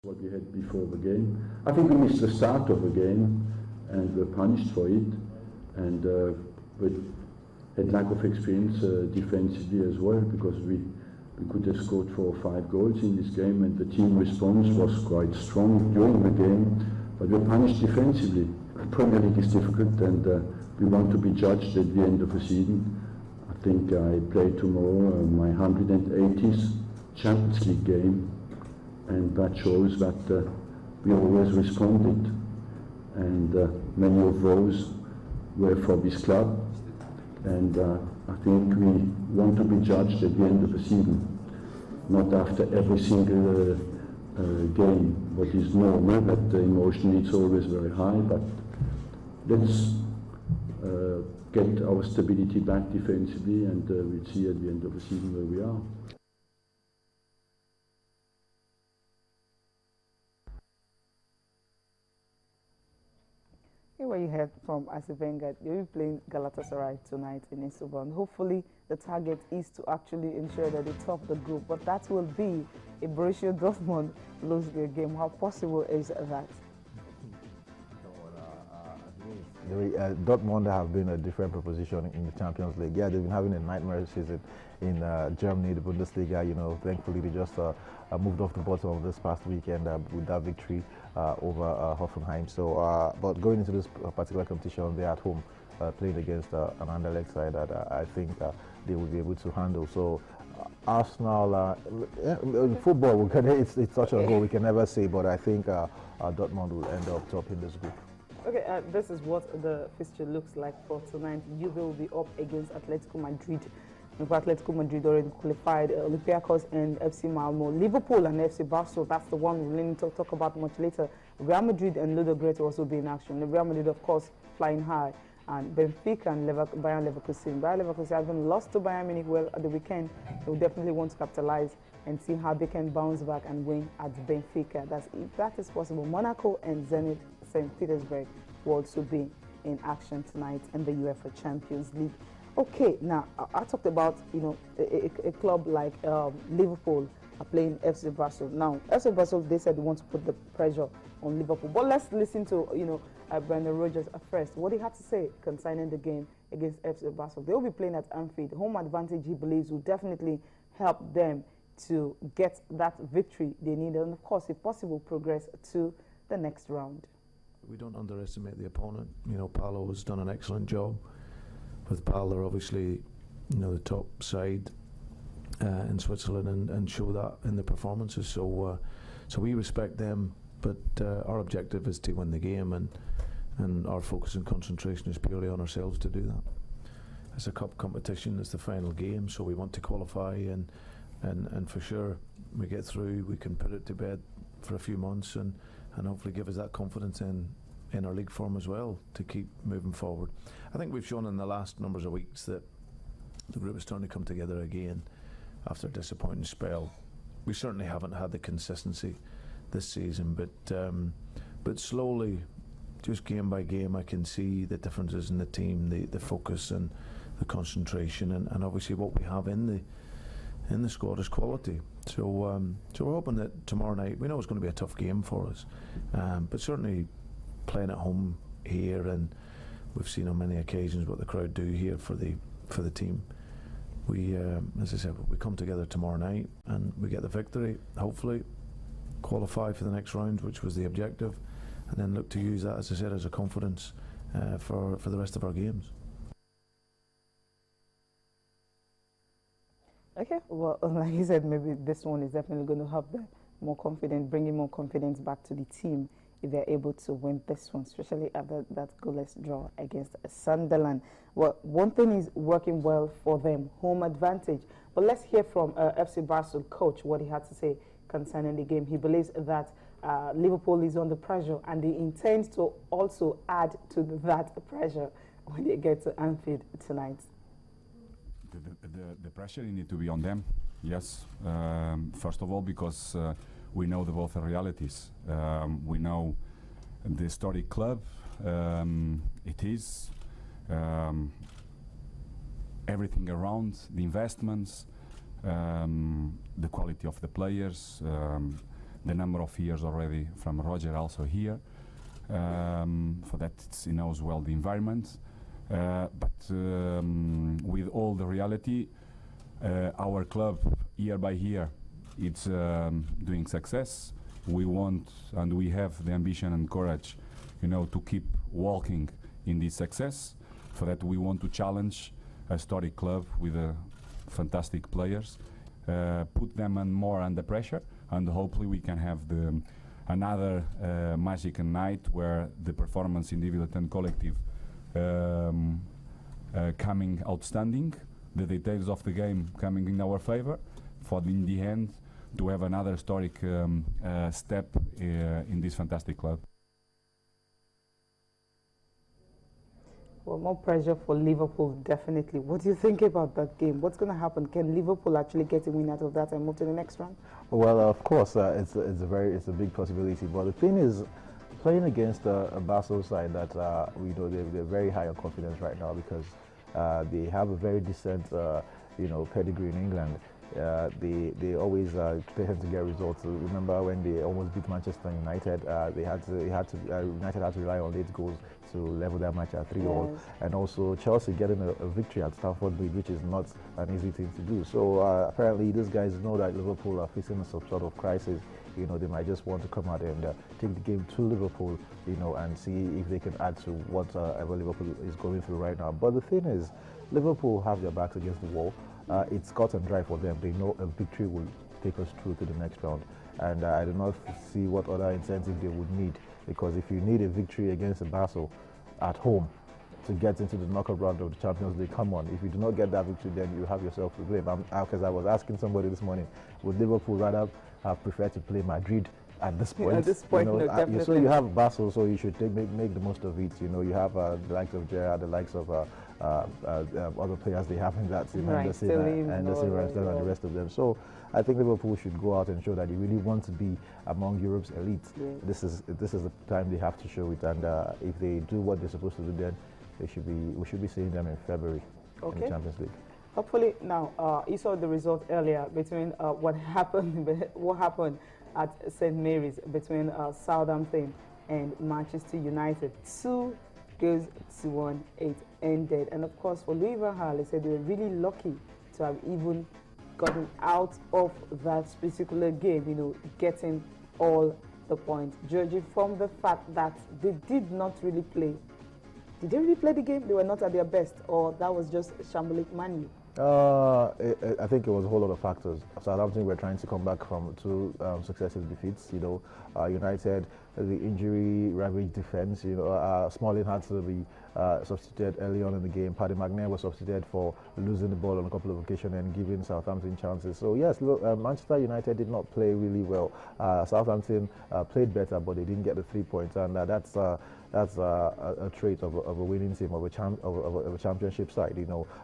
what we had before the game. I think we missed the start of the game and were punished for it, and we had lack of experience defensively as well, because we could have scored 4 or 5 goals in this game, and the team response was quite strong during the game, but we were punished defensively. The Premier League is difficult, and we want to be judged at the end of the season. I think I play tomorrow my 180th Champions League game, and that shows that we always responded, and many of those were for this club, and I think we want to be judged at the end of the season, not after every single game. What is normal, that emotionally it's always very high, but let's get our stability back defensively, and we'll see at the end of the season where we are. What you heard from Arsene Wenger, you'll be playing Galatasaray tonight in Istanbul. Hopefully, the target is to actually ensure that they top the group, but that will be if Borussia Dortmund lose their game. How possible is that? Dortmund have been a different proposition in the Champions League. Yeah, they've been having a nightmare season in Germany, the Bundesliga. You know, thankfully they just moved off the bottom of this past weekend with that victory over Hoffenheim. So, but going into this particular competition, they're at home playing against an Anderlecht side that I think they will be able to handle. So, Arsenal, football, it's touch and go. We can never say, but I think Dortmund will end up top in this group. Okay, this is what the fixture looks like for tonight. Juve will be up against Atletico Madrid. Atletico Madrid already qualified, Olympiacos and FC Malmo. Liverpool and FC Barcelona, that's the one we're going to talk about much later. Real Madrid and Ludogorets will also be in action. The Real Madrid, of course, flying high. And Benfica and Bayern Leverkusen. Bayern Leverkusen haven't lost to Bayern Munich well at the weekend. They will definitely want to capitalize and see how they can bounce back and win at Benfica. If that is possible. Monaco and Zenit St. Petersburg will also be in action tonight in the UEFA Champions League. Okay, now I talked about a club like Liverpool are playing FC Barcelona. Now FC Barcelona, they said they want to put the pressure on Liverpool, but let's listen to Brendan Rodgers first. What he had to say concerning the game against FC Barcelona. They will be playing at Anfield. Home advantage, he believes, will definitely help them to get that victory they need, and of course, if possible, progress to the next round. We don't underestimate the opponent. Paulo has done an excellent job with Pal. They're obviously, the top side in Switzerland, and show that in the performances. So we respect them, but our objective is to win the game, and our focus and concentration is purely on ourselves to do that. It's a cup competition. It's the final game, so we want to qualify, and for sure we get through. We can put it to bed for a few months, and hopefully give us that confidence in our league form as well to keep moving forward. I think we've shown in the last numbers of weeks that the group is starting to come together again after a disappointing spell. We certainly haven't had the consistency this season, but slowly, just game by game, I can see the differences in the team, the focus and the concentration, and obviously what we have in the squad is quality. So we're hoping that tomorrow night, we know it's going to be a tough game for us, but certainly playing at home here, and we've seen on many occasions what the crowd do here for the team. We, as I said, we come together tomorrow night and we get the victory, hopefully qualify for the next round, which was the objective, and then look to use that, as I said, as a confidence for the rest of our games. Okay, well, like you said, maybe this one is definitely going to help them more confident, bringing more confidence back to the team if they're able to win this one, especially after that goalless draw against Sunderland. Well, one thing is working well for them, home advantage. But let's hear from FC Barcelona coach what he had to say concerning the game. He believes that Liverpool is under pressure, and he intends to also add to that pressure when they get to Anfield tonight. The pressure need to be on them, yes. First of all, because we know both the realities. We know the historic club, it is everything around, the investments, the quality of the players, the number of years already from Roger also here. For that, he knows well the environment. But with all the reality, our club year by year, it's doing success. We want and we have the ambition and courage, to keep walking in this success. For that, we want to challenge a historic club with fantastic players, put them more under pressure, and hopefully we can have another magic night where the performance individual and collective coming outstanding, the details of the game coming in our favor, for in the end to have another historic step in this fantastic club. Well, more pressure for Liverpool, definitely. What do you think about that game? What's going to happen? Can Liverpool actually get a win out of that and move to the next round? Well, of course, it's a big possibility. But the thing is, playing against a Basel side that we know they're very high on confidence right now because they have a very decent pedigree in England. They always tend to get results. Remember when they almost beat Manchester United? United had to rely on late goals to level that match at 3-all. Yes. And also Chelsea getting a victory at Stamford Bridge, which is not an easy thing to do. So apparently these guys know that Liverpool are facing some sort of crisis. They might just want to come out and take the game to Liverpool, and see if they can add to whatever Liverpool is going through right now. But the thing is, Liverpool have their backs against the wall. It's cut and dry for them. They know a victory will take us through to the next round. And I do not see what other incentive they would need, because if you need a victory against a Basel at home to get into the knockout round of the Champions League, come on. If you do not get that victory, then you have yourself to blame. Because I was asking somebody this morning, would Liverpool rather have preferred to play Madrid at this point? At this point, no, definitely. So you have Basel, so you should make the most of it. You have the likes of Gerrard, the likes of other players they have in that team, Anderson and the rest of them. So I think Liverpool should go out and show that they really want to be among Europe's elite. Yeah. This is the time they have to show it, and if they do what they're supposed to do, then we should be seeing them in February in the Champions League. Hopefully. Now you saw the result earlier between what happened at St. Mary's between Southampton and Manchester United. 2 goals to 1, 8 ended. And of course, for Louis van Gaal, they said they were really lucky to have even gotten out of that particular game, getting all the points. Judging from the fact that they did not really play. Did they really play the game? They were not at their best, or that was just shambolic manu? I think it was a whole lot of factors. Southampton were trying to come back from 2 successive defeats. United, the injury-ravaged defense. Smalling had to be substituted early on in the game. Paddy McNair was substituted for losing the ball on a couple of occasions and giving Southampton chances. So yes, Manchester United did not play really well. Southampton played better, but they didn't get the 3 points, and that's a trait of a winning team, of a championship side.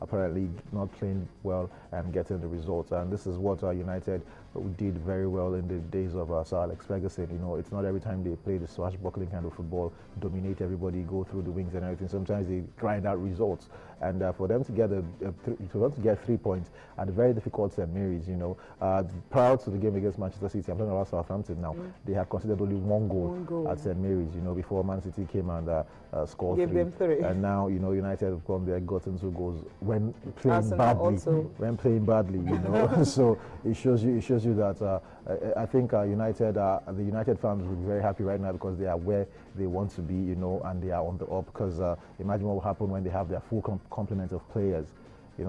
Apparently not playing well and getting the results. And this is what United did very well in the days of Sir Alex Ferguson. It's not every time they play the swashbuckling kind of football, dominate everybody, go through the wings and everything. Sometimes they grind out results. And for them to get 3 points at a very difficult St. Mary's, prior to the game against Manchester City, I'm talking about Southampton now, they had conceded only one goal at St. Mary's, before Man City came and scored 3. Them 3. And now, United have gone there, gotten 2 goals when playing badly. When playing badly, So it shows you that I think the United fans will be very happy right now because they are where they want to be, and they are on the up. Because imagine what will happen when they have their full complement of players,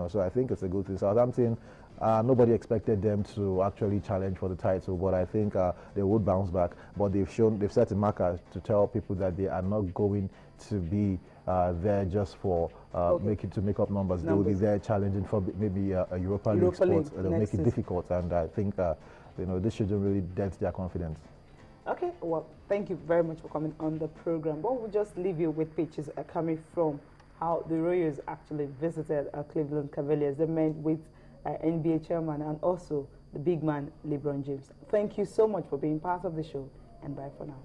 So I think it's a good thing. Southampton, nobody expected them to actually challenge for the title, but I think they would bounce back. But they've set a marker to tell people that they are not going to be there just for make up numbers. They will be there challenging for maybe a Europa League spot. They'll make it difficult, and I think this shouldn't really dent their confidence. Okay, well, thank you very much for coming on the program. But we'll just leave you with pictures coming from how the Royals actually visited Cleveland Cavaliers. They met with NBA chairman and also the big man, LeBron James. Thank you so much for being part of the show, and bye for now.